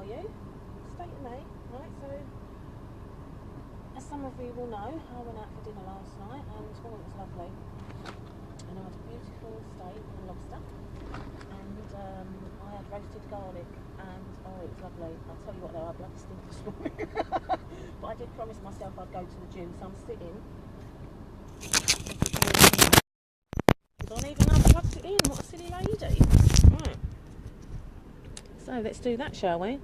are you? Stay to me, right? So, as some of you will know, I went out for dinner last night and it was lovely. And I had a beautiful steak and lobster, and I had roasted garlic, and it was lovely. I'll tell you what though, I bloody stink this morning. But I did promise myself I'd go to the gym, so I'm sitting. I don't even know if I plugged it in. What a silly lady. Right. So let's do that, shall we?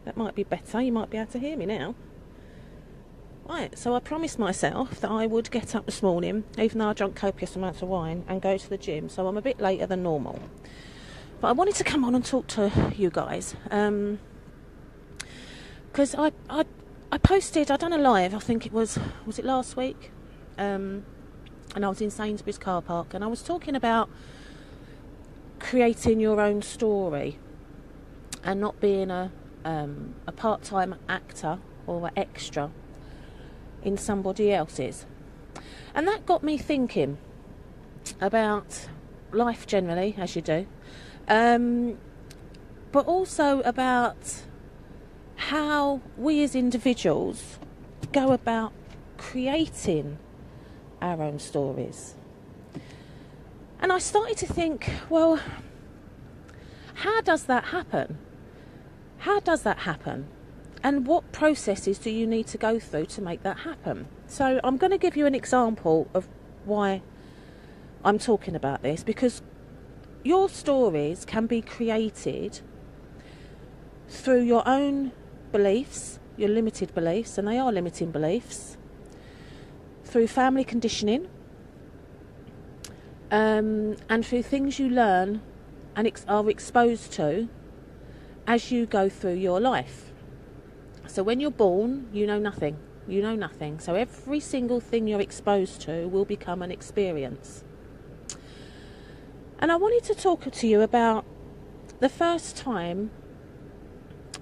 That might be better. You might be able to hear me now. Right, so I promised myself that I would get up this morning, even though I drank copious amounts of wine, and go to the gym. So I'm a bit later than normal. But I wanted to come on and talk to you guys. Because I posted, I done a live, I think it was it last week? And I was in Sainsbury's car park, and I was talking about creating your own story and not being a part-time actor or an extra in somebody else's. And that got me thinking about life generally, as you do, but also about how we as individuals go about creating our own stories. And I started to think, well, how does that happen? How does that happen? And what processes do you need to go through to make that happen? So I'm going to give you an example of why I'm talking about this, because your stories can be created through your own beliefs, your limited beliefs, and they are limiting beliefs, through family conditioning, and through things you learn and are exposed to as you go through your life. So when you're born, you know nothing. You know nothing. So every single thing you're exposed to will become an experience. And I wanted to talk to you about the first time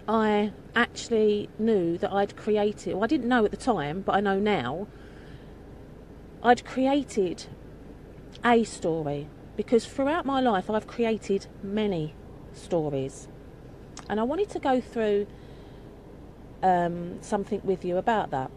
I actually knew that I'd created, well, I didn't know at the time, but I know now, I'd created a story. Because throughout my life, I've created many stories. And I wanted to go through something with you about that.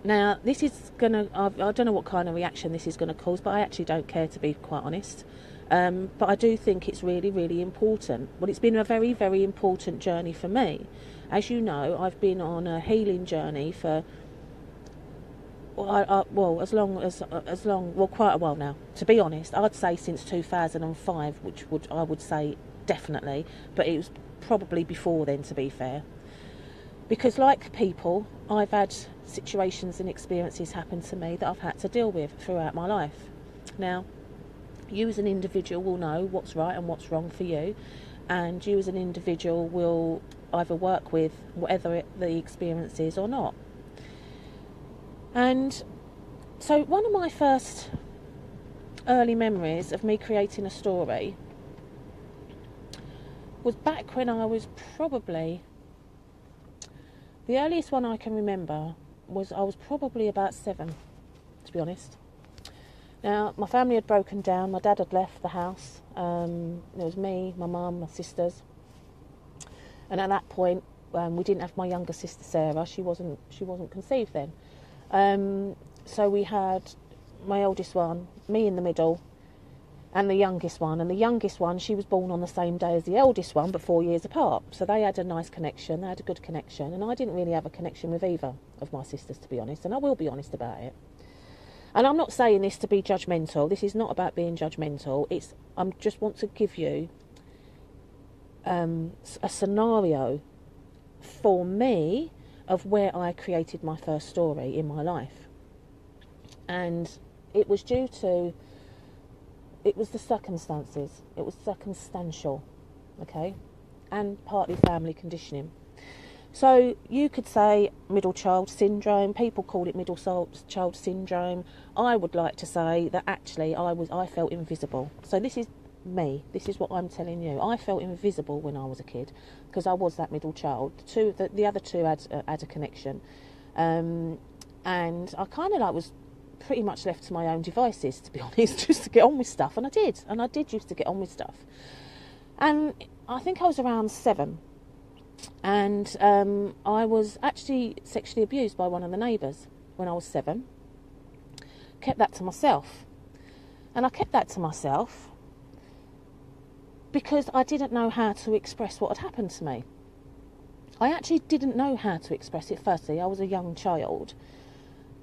Now, this is going to, I don't know what kind of reaction this is going to cause, but I actually don't care, to be quite honest. But I do think it's really, really important. Well, it's been a very, very important journey for me. As you know, I've been on a healing journey for, quite a while now. To be honest, I'd say since 2005, which I would say definitely, but it was probably before then, to be fair. Because like people, I've had situations and experiences happen to me that I've had to deal with throughout my life. Now, you as an individual will know what's right and what's wrong for you, and you as an individual will either work with whatever the experience is or not. And so one of my first early memories of me creating a story was back when I was probably, the earliest one I can remember was I was probably about 7, to be honest. Now, my family had broken down. My dad had left the house. There was me, my mum, my sisters. And at that point, we didn't have my younger sister Sarah. She wasn't conceived then. So we had my oldest one, me in the middle, and the youngest one. And the youngest one, she was born on the same day as the eldest one, but 4 years apart. So they had a nice connection. They had a good connection. And I didn't really have a connection with either of my sisters, to be honest. And I will be honest about it. And I'm not saying this to be judgmental. This is not about being judgmental. I just want to give you a scenario for me of where I created my first story in my life. And it was the circumstances. It was circumstantial, okay? And partly family conditioning. So you could say middle child syndrome. People call it middle child syndrome. I would like to say that actually I felt invisible. So this is me. This is what I'm telling you. I felt invisible when I was a kid because I was that middle child. The other two had a connection, and I kind of was pretty much left to my own devices, to be honest, just to get on with stuff. And I did used to get on with stuff. And I think I was around 7 And I was actually sexually abused by one of the neighbours when I was 7. Kept that to myself. And I kept that to myself because I didn't know how to express what had happened to me. I actually didn't know how to express it. Firstly, I was a young child.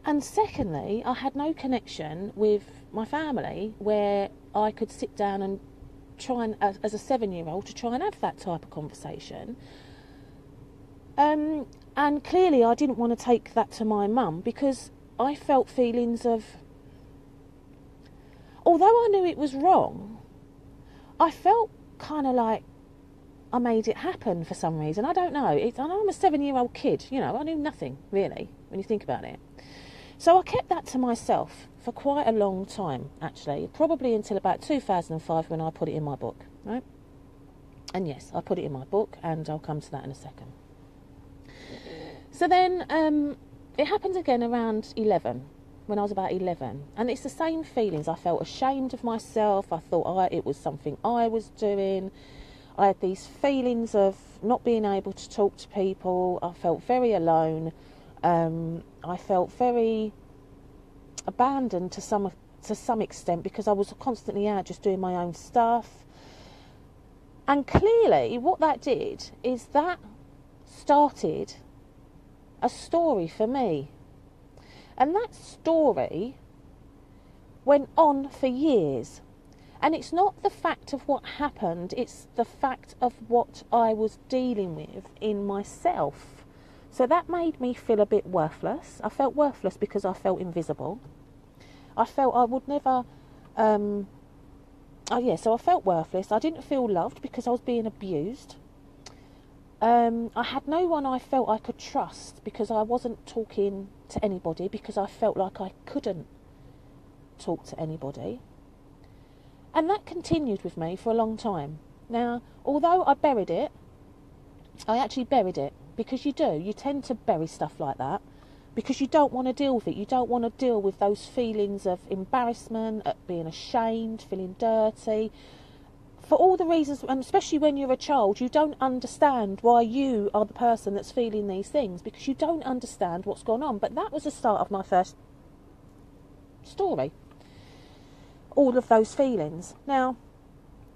And secondly, I had no connection with my family where I could sit down and try and, as a 7-year-old, to try and have that type of conversation. And clearly I didn't want to take that to my mum because I felt feelings of, although I knew it was wrong, I felt kind of like I made it happen for some reason. I don't know. I know I'm a 7-year-old kid, you know, I knew nothing really when you think about it. So I kept that to myself for quite a long time, actually, probably until about 2005 when I put it in my book, right? And yes, I put it in my book, and I'll come to that in a second. So then it happened again around 11, when I was about 11, and it's the same feelings. I felt ashamed of myself. I thought it was something I was doing. I had these feelings of not being able to talk to people. I felt very alone. I felt very abandoned to some extent because I was constantly out just doing my own stuff. And clearly what that did is that started a story for me. And that story went on for years. And it's not the fact of what happened, it's the fact of what I was dealing with in myself. So that made me feel a bit worthless. I felt worthless because I felt invisible. I felt I would never... so I felt worthless. I didn't feel loved because I was being abused. I had no one I felt I could trust because I wasn't talking to anybody, because I felt like I couldn't talk to anybody. And that continued with me for a long time. Now, although I buried it, I actually buried it, because you tend to bury stuff like that, because you don't want to deal with it. You don't want to deal with those feelings of embarrassment, being ashamed, feeling dirty. For all the reasons, and especially when you're a child, you don't understand why you are the person that's feeling these things, because you don't understand what's gone on. But that was the start of my first story. All of those feelings. Now,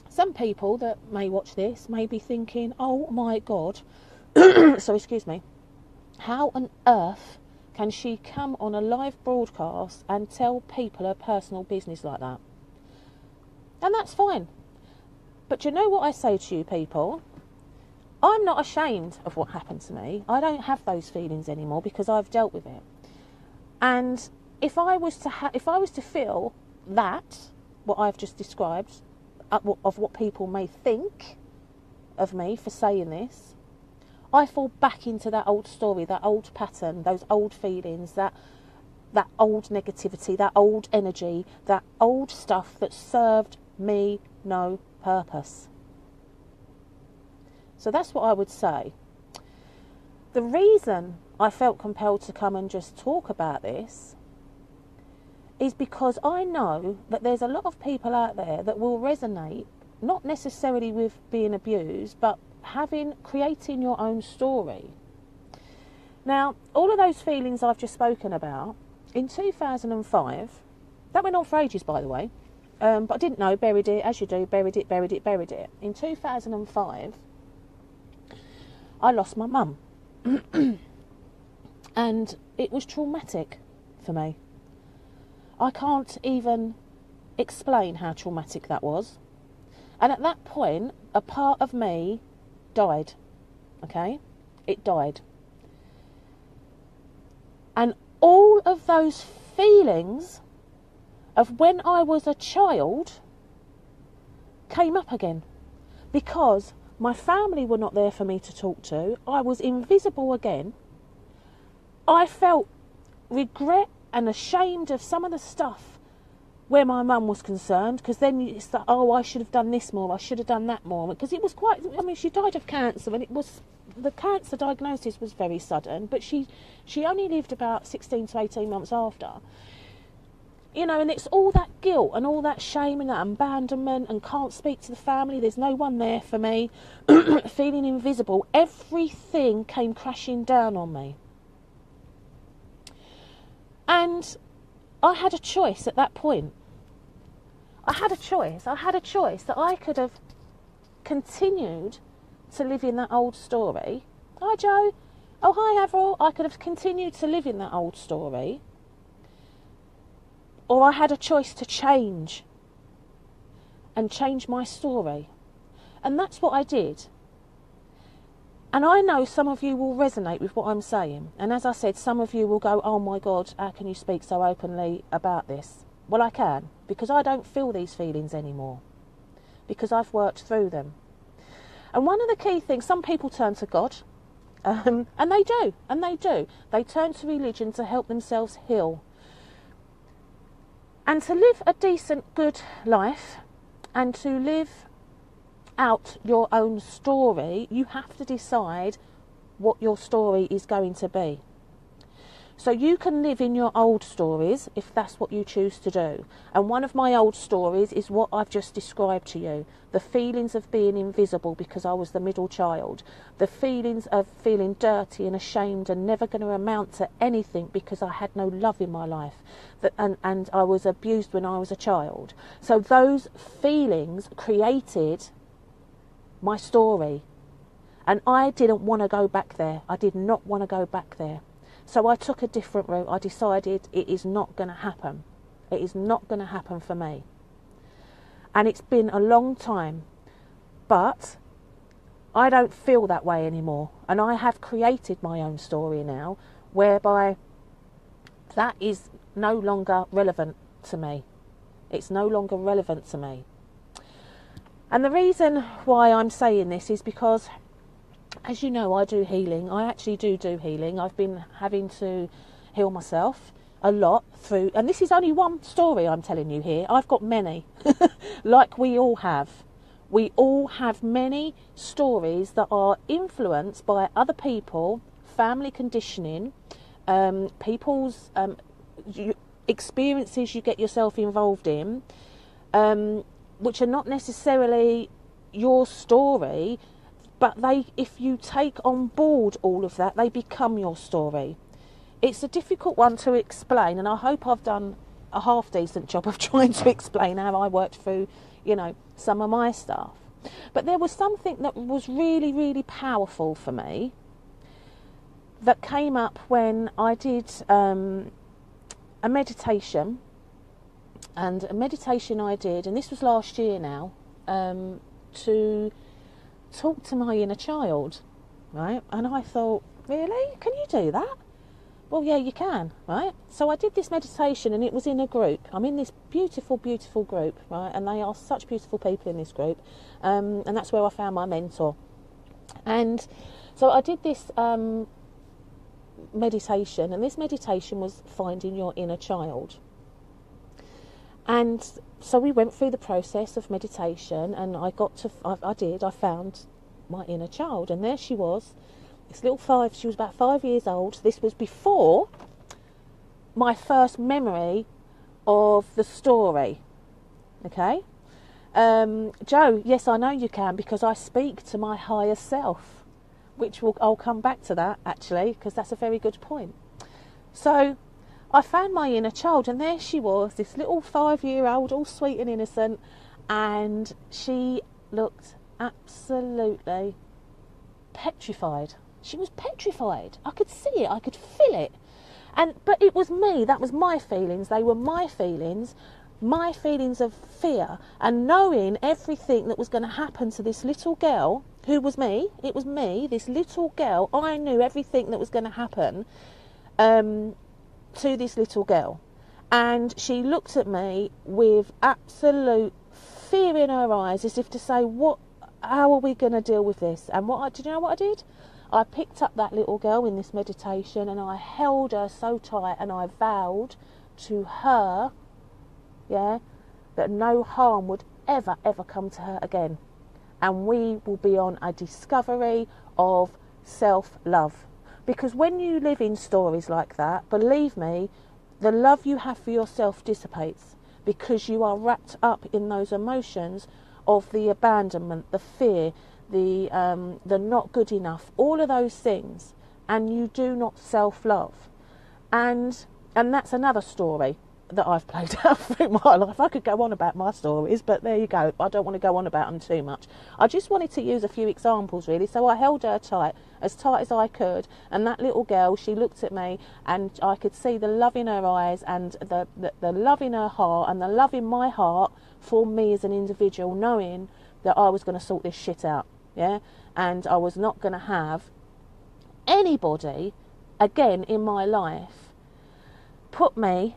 some people that may watch this may be thinking, oh my God, so excuse me, how on earth can she come on a live broadcast and tell people her personal business like that? And that's fine. But you know what I say to you people? I'm not ashamed of what happened to me. I don't have those feelings anymore because I've dealt with it. And if I was to feel that, what I've just described, of what people may think of me for saying this, I fall back into that old story, that old pattern, those old feelings, that old negativity, that old energy, that old stuff that served me no purpose. So that's what I would say. The reason I felt compelled to come and just talk about this is because I know that there's a lot of people out there that will resonate, not necessarily with being abused, but creating your own story. Now, all of those feelings I've just spoken about, in 2005, that went on for ages, by the way, but I didn't know, buried it, as you do, buried it. In 2005, I lost my mum. And it was traumatic for me. I can't even explain how traumatic that was. And at that point, a part of me died. Okay? It died. And all of those feelings of when I was a child came up again. Because my family were not there for me to talk to. I was invisible again. I felt regret and ashamed of some of the stuff where my mum was concerned, because then it's like, oh, I should have done this more, I should have done that more, because it was quite, I mean, she died of cancer, and the cancer diagnosis was very sudden, but she only lived about 16 to 18 months after. you know, and it's all that guilt and all that shame and that abandonment and can't speak to the family, there's no one there for me, feeling invisible. Everything came crashing down on me. And I had a choice at that point. I had a choice that I could have continued to live in that old story. Hi, Joe. Oh, hi, Avril. I could have continued to live in that old story. Or I had a choice to change and change my story. And that's what I did. And I know some of you will resonate with what I'm saying. And as I said, some of you will go, oh my God, how can you speak so openly about this? Well, I can, because I don't feel these feelings anymore. Because I've worked through them. And one of the key things, some people turn to God. And they do. They turn to religion to help themselves heal. And to live a decent, good life and to live out your own story, you have to decide what your story is going to be. So you can live in your old stories if that's what you choose to do. And one of my old stories is what I've just described to you. The feelings of being invisible because I was the middle child. The feelings of feeling dirty and ashamed and never going to amount to anything because I had no love in my life. And I was abused when I was a child. So those feelings created my story. And I didn't want to go back there. I did not want to go back there. So I took a different route. I decided it is not going to happen. It is not going to happen for me. And it's been a long time. But I don't feel that way anymore. And I have created my own story now, whereby that is no longer relevant to me. It's no longer relevant to me. And the reason why I'm saying this is because, as you know, I do healing. I actually do healing. I've been having to heal myself a lot through, and this is only one story I'm telling you here. I've got many, like we all have. We all have many stories that are influenced by other people, family conditioning, people's experiences you get yourself involved in, which are not necessarily your story. But if you take on board all of that, they become your story. It's a difficult one to explain, and I hope I've done a half-decent job of trying to explain how I worked through, you know, some of my stuff. But there was something that was really, really powerful for me that came up when I did a meditation. And a meditation I did, and this was last year now, to talk to my inner child, right? And I thought, really? Can you do that? Well, yeah, you can, right? So I did this meditation, and it was in a group. I'm in this beautiful, beautiful group, right? And they are such beautiful people in this group. And that's where I found my mentor. And so I did this meditation, and this meditation was finding your inner child. And so we went through the process of meditation, and I found my inner child. And there she was, this little she was about 5 years old. This was before my first memory of the story. Okay? Joe, yes, I know you can, because I speak to my higher self, I'll come back to that, actually, because that's a very good point. So I found my inner child, and there she was, this little 5-year-old, all sweet and innocent, and she looked absolutely petrified. She was petrified. I could see it, I could feel it. But it was me, that was my feelings, they were my feelings of fear, and knowing everything that was going to happen to this little girl, who was me, it was me, this little girl. I knew everything that was going to happen to this little girl, and she looked at me with absolute fear in her eyes, as if to say, how are we going to deal with this? And did you know what I did? I picked up that little girl in this meditation, and I held her so tight, and I vowed to her, that no harm would ever come to her again, and we will be on a discovery of self-love. Because when you live in stories like that, believe me, the love you have for yourself dissipates because you are wrapped up in those emotions of the abandonment, the fear, the not good enough, all of those things, and you do not self-love. And that's another story that I've played out through my life. I could go on about my stories, but there you go. I don't want to go on about them too much. I just wanted to use a few examples, really. So I held her tight as I could, and that little girl, she looked at me, and I could see the love in her eyes, and the love in her heart, and the love in my heart for me as an individual, knowing that I was going to sort this shit out, yeah, and I was not going to have anybody again in my life put me,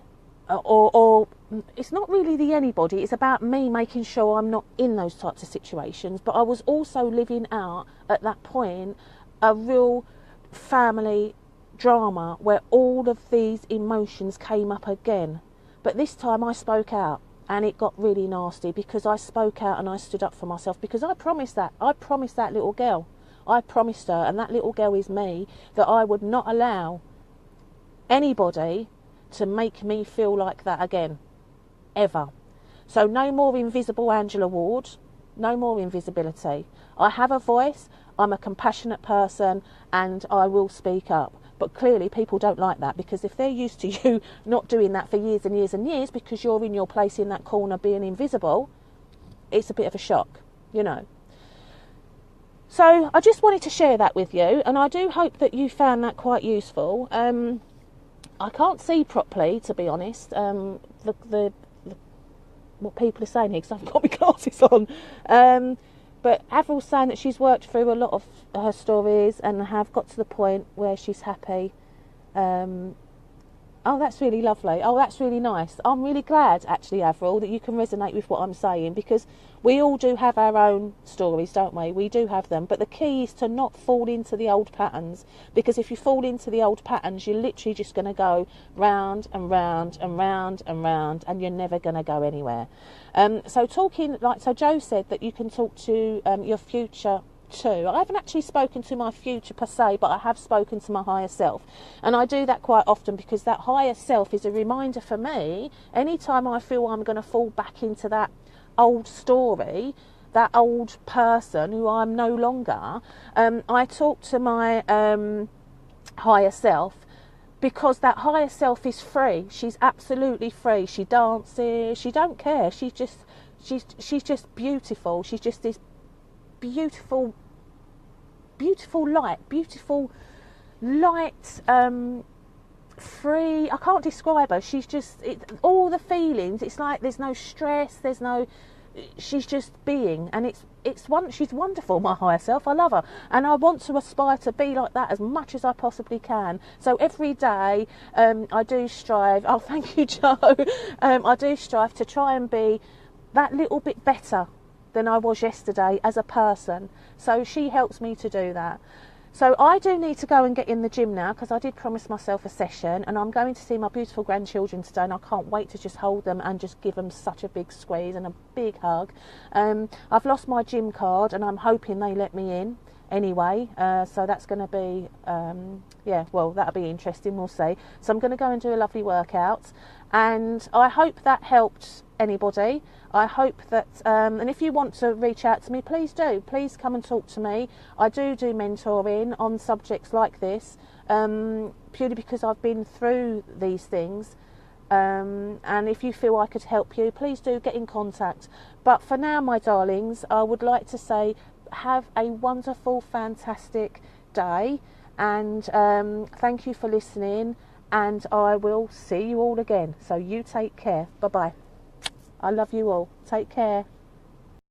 or it's not really the anybody, it's about me making sure I'm not in those types of situations. But I was also living out at that point a real family drama where all of these emotions came up again. But this time I spoke out, and it got really nasty because I spoke out and I stood up for myself, because I promised that little girl, I promised her, and that little girl is me, that I would not allow anybody to make me feel like that again, ever. So no more invisible Angela Ward, no more invisibility. I have a voice, I'm a compassionate person, and I will speak up. But clearly people don't like that, because if they're used to you not doing that for years and years and years because you're in your place in that corner being invisible, it's a bit of a shock, you know. So I just wanted to share that with you, and I do hope that you found that quite useful. I can't see properly, to be honest, what people are saying here, because I've got my glasses on. But Avril's saying that she's worked through a lot of her stories and have got to the point where she's happy. Oh, that's really lovely. Oh, that's really nice. I'm really glad, actually, Avril, that you can resonate with what I'm saying, because we all do have our own stories, don't we? We do have them. But the key is to not fall into the old patterns, because if you fall into the old patterns, you're literally just going to go round and round and round and round, and you're never going to go anywhere. So Joe said that you can talk to your future too. I haven't actually spoken to my future per se, but I have spoken to my higher self, and I do that quite often, because that higher self is a reminder for me anytime I feel I'm going to fall back into that old story, that old person who I'm no longer. I talk to my higher self, because that higher self is free. She's absolutely free. She dances, she don't care, she's just beautiful. She's just this beautiful light, free. I can't describe her. She's just all the feelings. It's like there's no stress, she's just being, and she's wonderful, my higher self. I love her, and I want to aspire to be like that as much as I possibly can. So every day I do strive. Oh, thank you, Joe. I do strive to try and be that little bit better than I was yesterday as a person. So she helps me to do that. So I do need to go and get in the gym now, because I did promise myself a session, and I'm going to see my beautiful grandchildren today, and I can't wait to just hold them and just give them such a big squeeze and a big hug. I've lost my gym card, and I'm hoping they let me in anyway, so that's going to be that'll be interesting, we'll see. So I'm going to go and do a lovely workout, and I hope that helped anybody. I hope that, and if you want to reach out to me, please do. Please come and talk to me. I do mentoring on subjects like this, purely because I've been through these things. And if you feel I could help you, please do get in contact. But for now, my darlings, I would like to say have a wonderful, fantastic day, and thank you for listening, and I will see you all again. So you take care. Bye-bye. I love you all. Take care.